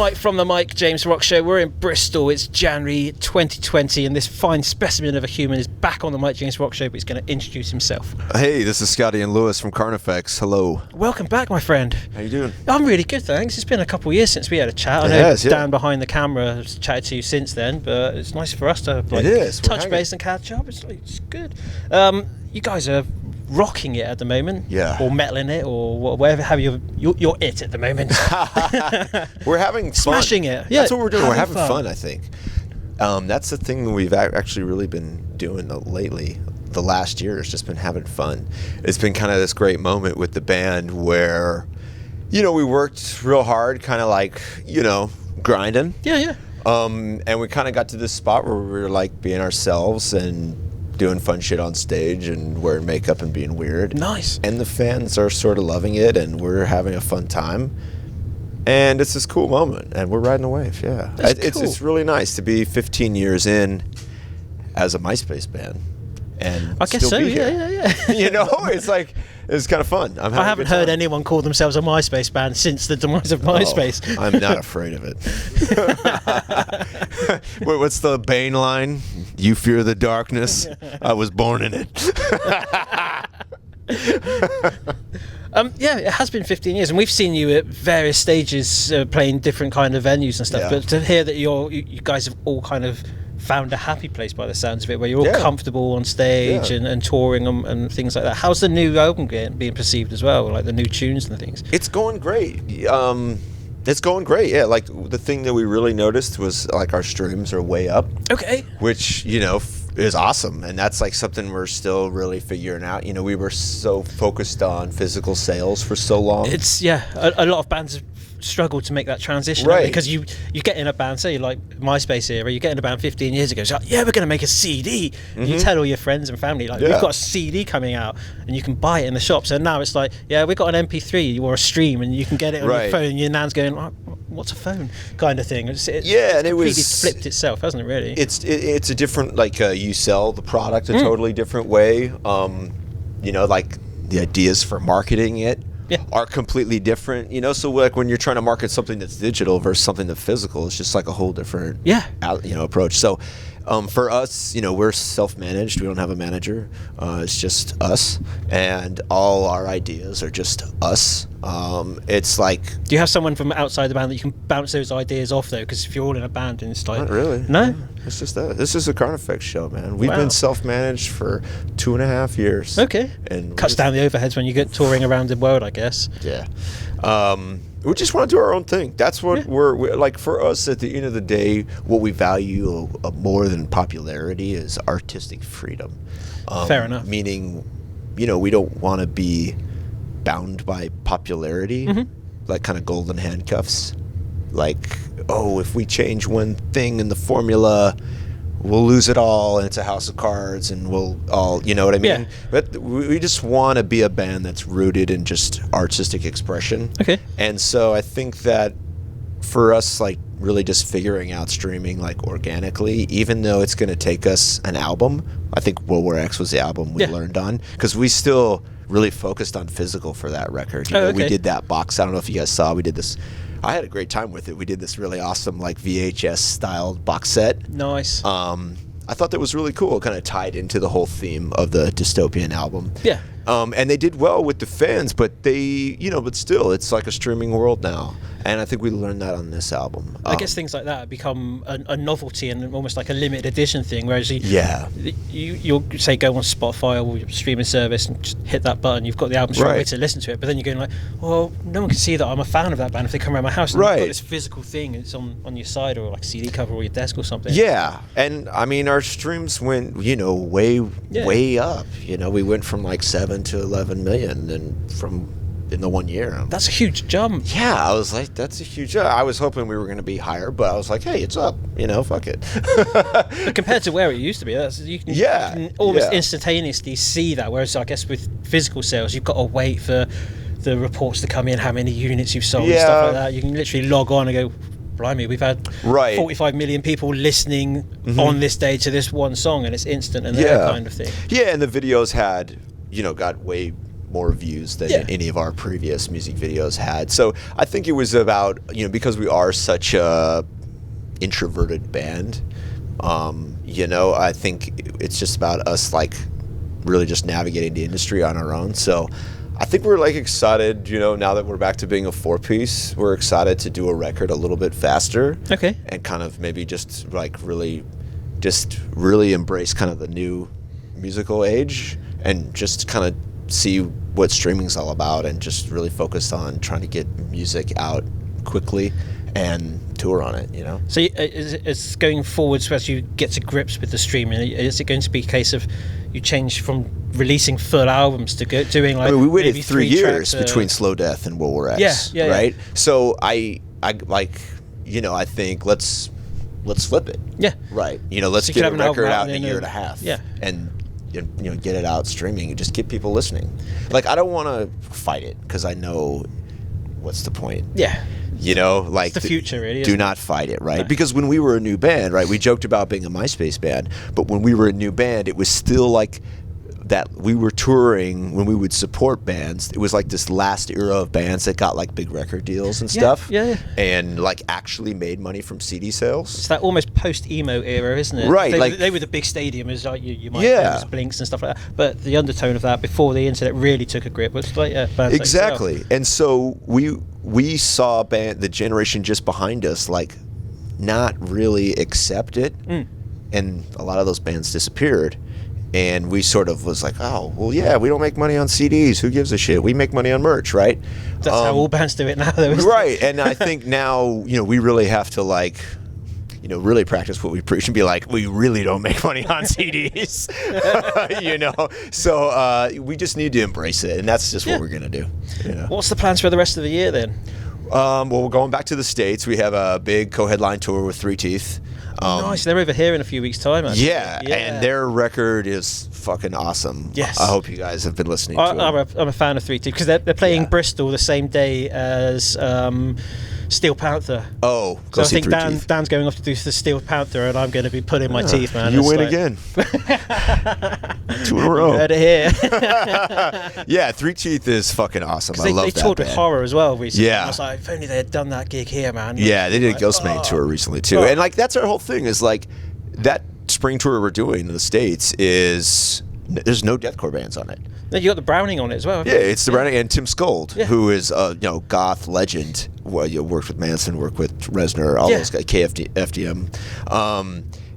Mike from the Mike James Rock Show. We're in Bristol. It's January 2020, and this fine specimen of a human is back on the Mike James Rock Show, but he's going to introduce himself. Hey, this is Scotty and Lewis from Carnifex. Hello. Welcome back, my friend. How you doing? I'm really good, thanks. It's been a couple of years since we had a chat. I know Dan behind the camera has chatted to you since then, but it's nice for us to touch base and catch up. It's good. You guys are rocking it at the moment, or metaling it, or whatever have you're it at the moment. We're having fun. Smashing it. Yeah, that's what we're doing. We're having fun, I think. That's the thing that we've actually really been doing lately. The last year has just been having fun. It's been kind of this great moment with the band where, we worked real hard, kind of like, grinding. Yeah. And we kind of got to this spot where we were like being ourselves and doing fun shit on stage and wearing makeup and being weird. Nice. And the fans are sort of loving it, and we're having a fun time. And it's this cool moment, and we're riding the wave. Yeah, it's really nice to be 15 years in as a MySpace band, and I guess so. Yeah. It's like it's kind of fun. I haven't heard anyone call themselves a MySpace band since the demise of MySpace. Oh, I'm not afraid of it. What's the Bane line? You fear the darkness. I was born in it. It has been 15 years, and we've seen you at various stages playing different kind of venues and stuff. Yeah. But to hear that you guys have all kind of found a happy place by the sounds of it, where you're all comfortable on stage and touring and things like that. How's the new album being perceived as well, like the new tunes and things? It's going great. It's going great. Yeah, like the thing that we really noticed was like our streams are way up. Okay. Which is awesome, and that's like something we're still really figuring out. We were so focused on physical sales for so long. It's a lot of bands have struggled to make that transition, right? Because you get in a band, say like MySpace era, you get in a band 15 years ago, it's like, we're going to make a CD. And you tell all your friends and family, like, we've got a CD coming out, and you can buy it in the shops. And now it's like, we've got an MP3 or a stream, and you can get it on your phone. Your nan's going, what's a phone, kind of thing. It's and it completely flipped itself, hasn't it? Really, it's a different, like, you sell the product a totally different way. Like the ideas for marketing it are completely different, so like when you're trying to market something that's digital versus something that's physical, it's just like a whole different approach. So for us, we're self-managed. We don't have a manager. It's just us, and all our ideas are just us. It's like, do you have someone from outside the band that you can bounce those ideas off, though? Because if you're all in a band, and it's like, not really. No, it's just that. This is a Carnifex show, man. We've been self-managed for 2.5 years. Okay, and cuts down the overheads when you get touring around the world, I guess. Yeah. We just want to do our own thing. That's what we're like. For us, at the end of the day, what we value more than popularity is artistic freedom. Fair enough. Meaning, we don't want to be bound by popularity, like kind of golden handcuffs. Like, if we change one thing in the formula, we'll lose it all, and it's a house of cards, and we'll all, you know what I mean? Yeah. But we just want to be a band that's rooted in just artistic expression. Okay. And so I think that for us, like, really just figuring out streaming, like, organically, even though it's going to take us an album, I think World War X was the album we learned on, because we still really focused on physical for that record. We did that box. I don't know if you guys saw, we did this. I had a great time with it. We did this really awesome, like, VHS styled box set. Nice. I thought that was really cool. It kind of tied into the whole theme of the Dystopian album. Yeah. And they did well with the fans, but but still, it's like a streaming world now. And I think we learned that on this album. I guess things like that become a novelty and almost like a limited edition thing, whereas you'll say go on Spotify or your streaming service and just hit that button, you've got the album straight away to listen to it, but then you're going like, well, no one can see that I'm a fan of that band if they come around my house, and you've got this physical thing, it's on your side or like CD cover or your desk or something. Yeah, and I mean, our streams went, way up. We went from like 7 to 11 million in the 1 year. That's a huge jump. Yeah, I was like, that's a huge jump. I was hoping we were going to be higher, but I was like, hey, it's up. Fuck it. But compared to where it used to be, you can almost instantaneously see that. Whereas I guess with physical sales, you've got to wait for the reports to come in, how many units you've sold and stuff like that. You can literally log on and go, blimey, we've had 45 million people listening on this day to this one song, and it's instant and that kind of thing. Yeah, and the videos had, got way more views than any of our previous music videos had. So I think it was about, because we are such a introverted band, I think it's just about us like really just navigating the industry on our own. So I think we're like excited, now that we're back to being a 4-piece, we're excited to do a record a little bit faster. Okay. And kind of maybe just like really embrace kind of the new musical age and just kind of see what streaming's all about and just really focus on trying to get music out quickly and tour on it, So it's going forwards as you get to grips with the streaming. Is it going to be a case of you change from releasing full albums to doing like? We waited 3 years between Slow Death and World War X. Yeah, right. Yeah. So I like, I think let's flip it. Yeah. Right. Let's get a record out in a year and a half. Yeah. And get it out streaming and just get people listening. Like I don't want to fight it because I know what's the point. Yeah. Like it's the future, really. Do not fight it, right? No. Because when we were a new band, right, we joked about being a MySpace band, but when we were a new band, it was still like that. We were touring when we would support bands. It was like this last era of bands that got like big record deals and stuff, and like actually made money from CD sales. It's that almost post-emo era, isn't it? Right. They were the big stadiums, like you might know, Blinks and stuff like that. But the undertone of that before the internet really took a grip was like bands exactly. Like and so we saw the generation just behind us like not really accept it, and a lot of those bands disappeared. And we sort of was like, oh, well, yeah, we don't make money on CDs. Who gives a shit? We make money on merch, right? That's how all bands do it now, though. Right. And I think now, we really have to like, really practice what we preach and be like, we really don't make money on CDs, So we just need to embrace it, and that's just what we're gonna do. What's the plans for the rest of the year then? Well, we're going back to the States. We have a big co-headline tour with 3 Teeth. Nice. They're over here in a few weeks' time, actually. Yeah, and their record is fucking awesome. Yes. I hope you guys have been listening to it. I'm a fan of 3 Teeth because they're playing Bristol the same day as Steel Panther. Oh, so I think Dan's going off to do the Steel Panther, and I'm going to be pulling my teeth, man. You win again. 2 in a row. You heard it here. Yeah, 3 Teeth is fucking awesome. I love that. They toured with Horror as well recently. Yeah. I was like, if only they had done that gig here, man. Yeah, they did a Ghostman tour recently too, and like that's our whole thing is like that spring tour we're doing in the States is there's no deathcore bands on it. No, you got the Browning on it as well. Yeah, it's the Browning and Tim Scold, who is goth legend. Well, you worked with Manson, worked with Reznor, all those guys, FDM,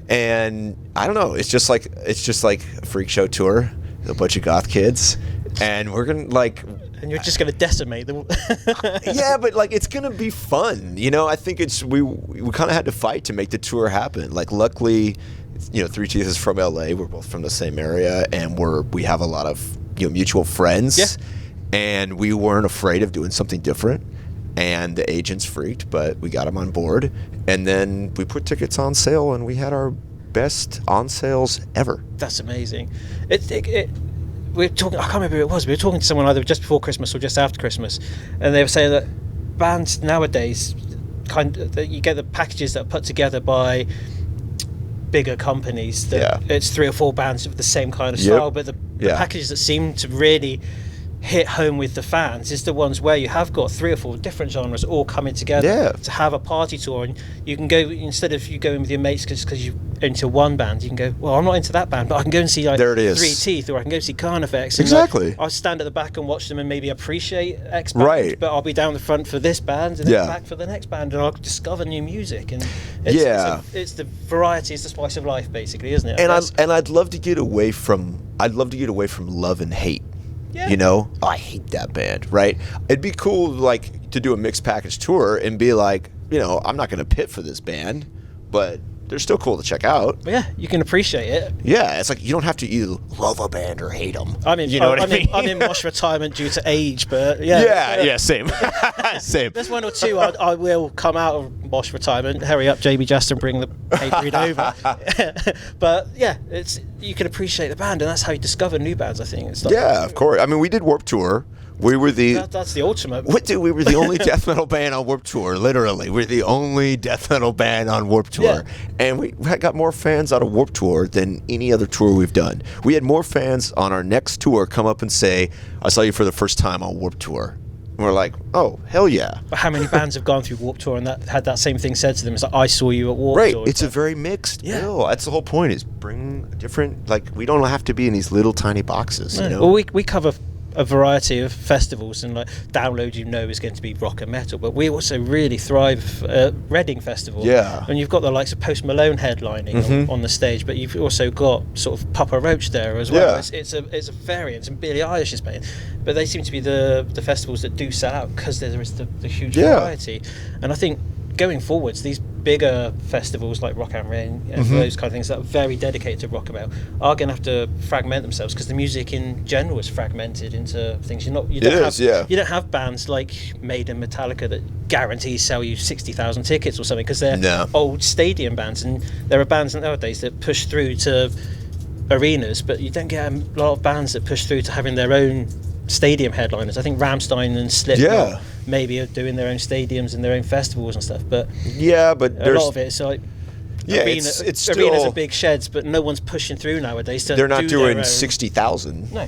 and I don't know. It's just like a freak show tour, a bunch of goth kids, and we're gonna like. And you're just gonna decimate them. Yeah, but like it's gonna be fun. I think we kind of had to fight to make the tour happen. Like luckily, 3 Teeth is from LA. We're both from the same area, and we have a lot of mutual friends. Yeah. And we weren't afraid of doing something different. And the agents freaked, but we got them on board. And then we put tickets on sale, and we had our best on sales ever. That's amazing. We're talking. I can't remember who it was. We were talking to someone either just before Christmas or just after Christmas, and they were saying that bands nowadays, you get the packages that are put together by bigger companies. That it's 3 or 4 bands of the same kind of style, but the packages that seem to really hit home with the fans is the ones where you have got 3 or 4 different genres all coming together to have a party tour, and you can go, instead of you going with your mates because you're into one band, you can go, well, I'm not into that band, but I can go and see like 3 Teeth, or I can go see Carnifex. Exactly. I'll stand at the back and watch them and maybe appreciate X band, but I'll be down the front for this band and then back for the next band, and I'll discover new music. And it's the variety is the spice of life, basically, isn't it? And I'd love to get away from love and hate. Yeah. I hate that band, right? It'd be cool, like, to do a mixed package tour and be like, I'm not going to pit for this band, but they're still cool to check out. Yeah, you can appreciate it. Yeah, it's like you don't have to either love a band or hate them. I mean, I'm in Mosh retirement due to age, but same. Same. There's 1 or 2 I will come out of Mosh retirement. Hurry up, JB Justin, bring the hatred over. But yeah, you can appreciate the band, and that's how you discover new bands. I think. Of course. I mean, we did Warped Tour We were that's the ultimate. We were the only death metal band on Warped Tour. Literally, we're the only death metal band on Warped Tour, and we got more fans out of Warped Tour than any other tour we've done. We had more fans on our next tour come up and say, "I saw you for the first time on Warped Tour." And we're like, "Oh, hell yeah!" But how many bands have gone through Warped Tour and that had that same thing said to them? It's like, "I saw you at Warped Tour." Right. It's a very mixed bill. That's the whole point. Is bring a different. Like, we don't have to be in these little tiny boxes. No. You know. Well, we cover a variety of festivals, and like Download, is going to be rock and metal, but we also really thrive at Reading Festival. Yeah. And you've got the likes of Post Malone headlining on the stage, but you've also got sort of Papa Roach there as well. Yeah. It's a variant, and Billie Eilish is playing, but they seem to be the festivals that do sell out because there is the huge variety. And I think going forwards, these bigger festivals like Rock am Ring and those kind of things that are very dedicated to rock and metal are going to have to fragment themselves, because the music in general is fragmented into things. You don't have bands like Maiden, Metallica that guarantee sell you 60,000 tickets or something, because they're old stadium bands, and there are bands nowadays that push through to arenas, but you don't get a lot of bands that push through to having their own stadium headliners. I think Rammstein and Slipknot maybe are doing their own stadiums and their own festivals and stuff, but a lot of it's like it's still, arenas are big sheds, but no one's pushing through nowadays. They're not doing 60,000. No,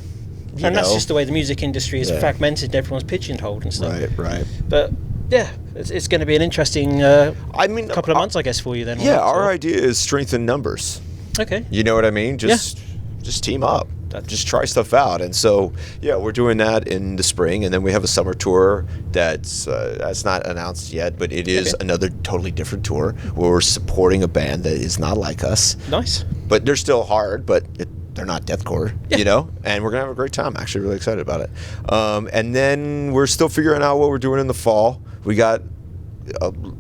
and that's just the way the music industry is fragmented. Everyone's pigeonholed and stuff. Right. But yeah, it's going to be an interesting couple of months, I guess, for you then. Yeah, our idea is strengthen numbers. Okay. You know what I mean? Just team up. Just try stuff out. And so, we're doing that in the spring, and then we have a summer tour that's not announced yet, but it is another totally different tour where we're supporting a band that is not like us. Nice. But they're still hard, but they're not deathcore, and we're going to have a great time. Actually, really excited about it. And then we're still figuring out what we're doing in the fall. We got...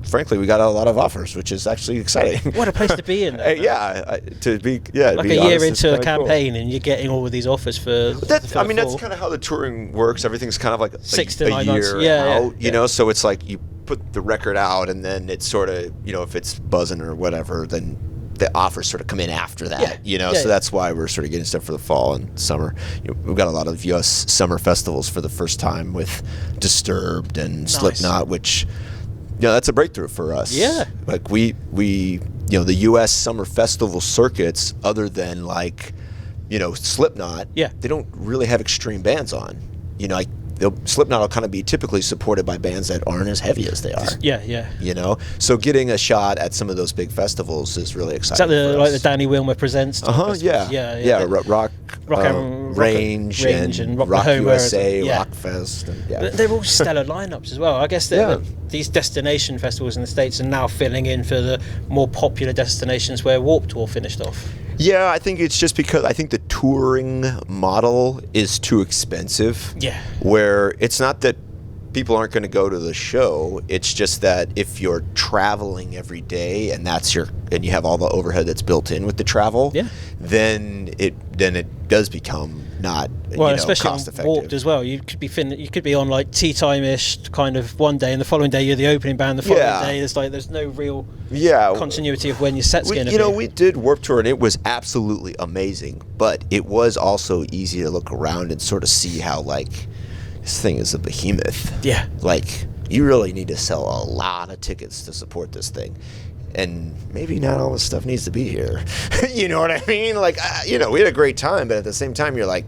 frankly, we got a lot of offers, which is actually exciting. What a place to be in! Like a year into a campaign, cool. And you're getting all of these offers for. That's kind of how the touring works. Everything's kind of like 6 to 9 year months. out. You know, so it's like you put the record out, and then it's sort of, if it's buzzing or whatever, then the offers sort of come in after that. So that's why we're sort of getting stuff for the fall and summer. We've got a lot of U.S. summer festivals for the first time with Disturbed and Slipknot, which. That's a breakthrough for us. Yeah. Like we the U.S. summer festival circuits, other than like, Slipknot, they don't really have extreme bands on. Slipknot will kind of be typically supported by bands that aren't as heavy as they are. Yeah. So getting a shot at some of those big festivals is really exciting. Is that the Danny Wilmer Presents? Yeah. Rock Range and Rock USA, Rockfest. And, They're all stellar lineups as well. I guess these destination festivals in the States are now filling in for the more popular destinations where Warped Tour finished off. Yeah, I think it's just because I think the touring model is too expensive. Yeah. Where it's not that people aren't going to go to the show, it's just that if you're traveling every day and you have all the overhead that's built in with the travel, then it does become not especially cost effective. Warped as well. You could be on like tea time-ish kind of one day, and the following day you're the opening band. The following day there's no real continuity of when your set's going to be. We did Warped Tour, and it was absolutely amazing, but it was also easy to look around and sort of see how like this thing is a behemoth. Yeah. Like, you really need to sell a lot of tickets to support this thing. And maybe not all this stuff needs to be here. You know what I mean? Like, we had a great time, but at the same time, you're like,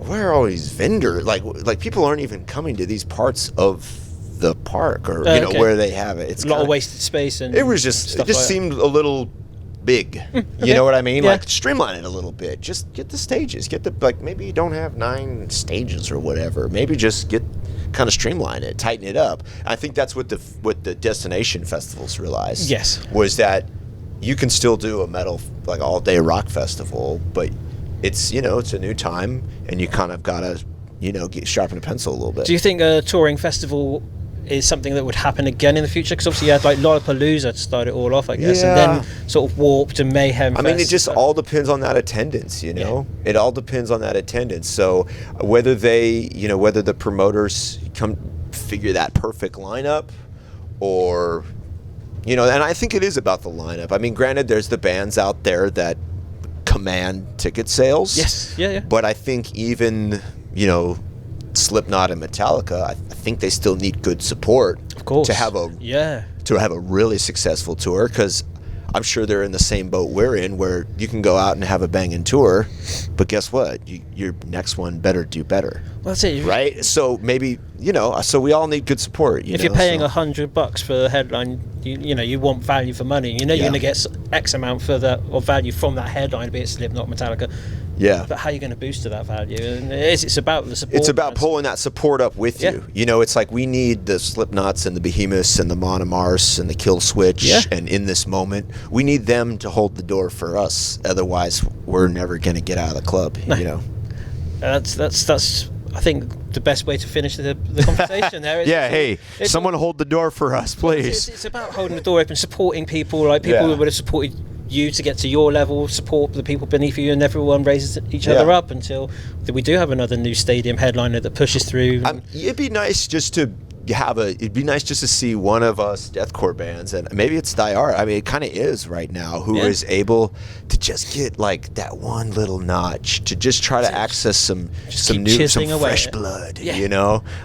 where are all these vendors? Like people aren't even coming to these parts of the park or, where they have it. It's a lot of wasted space. And it just seemed a little big. You know what I mean? Like, streamline it a little bit. Just get the stages. Maybe you don't have 9 stages or whatever. Maybe just kind of streamline it, tighten it up. I think that's what the destination festivals realized. Yes. Was that you can still do a metal, like, all-day rock festival, but it's, it's a new time, and you kind of got to, sharpen a pencil a little bit. Do you think a touring festival is something that would happen again in the future? Because obviously you had like Lollapalooza to start it all off, I guess, and then sort of Warped and Mayhem Fest. I mean, it just all depends on that attendance, It all depends on that attendance. So whether whether the promoters come figure that perfect lineup, or, and I think it is about the lineup. I mean, granted, there's the bands out there that command ticket sales. Yes, yeah. But I think even, Slipknot and Metallica, I think they still need good support, of course, to have a really successful tour, because I'm sure they're in the same boat we're in, where you can go out and have a banging tour, but guess what? Your next one better do better. Well, that's it, right? So maybe, so we all need good support. If you're paying $100 for the headline, you want value for money. You're going to get X amount for that, or value from that headline, be it Slipknot, Metallica. Yeah. But how are you going to boost to that value? And it's about the support. It's about pulling that support up with you. It's like we need the Slipknots and the Behemoths and the Monomars and the Kill Switch. And in this moment, we need them to hold the door for us. Otherwise, we're never going to get out of the club. No. That's I think the best way to finish the conversation there is someone hold the door for us, please. It's about holding the door open, supporting people, like people who would have supported you to get to your level, support the people beneath you, and everyone raises each other up until we do have another new stadium headliner that pushes through. It'd be nice just to see one of us deathcore bands, and maybe it's Die Hard. I mean, it kind of is right now, who is able to just get like that one little notch to just try to access some fresh blood.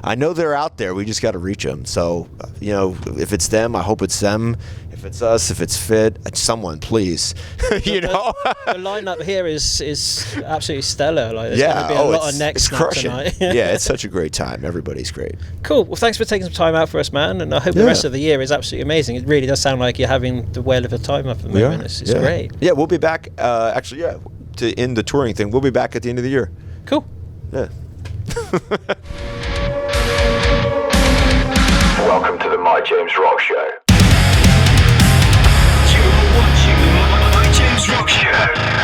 I know they're out there. We just got to reach them. So if it's them, I hope it's them. If it's us, if it's Fit, someone, please. The lineup here is absolutely stellar. Like, there's going to be a lot of necks tonight. It's such a great time. Everybody's great. Cool. Well, thanks for taking some time out for us, man. And I hope the rest of the year is absolutely amazing. It really does sound like you're having the whale of a time up at the moment. It's great. Yeah, we'll be back. To end the touring thing, we'll be back at the end of the year. Cool. Yeah. Welcome to the My James Rock Show. Rock Show.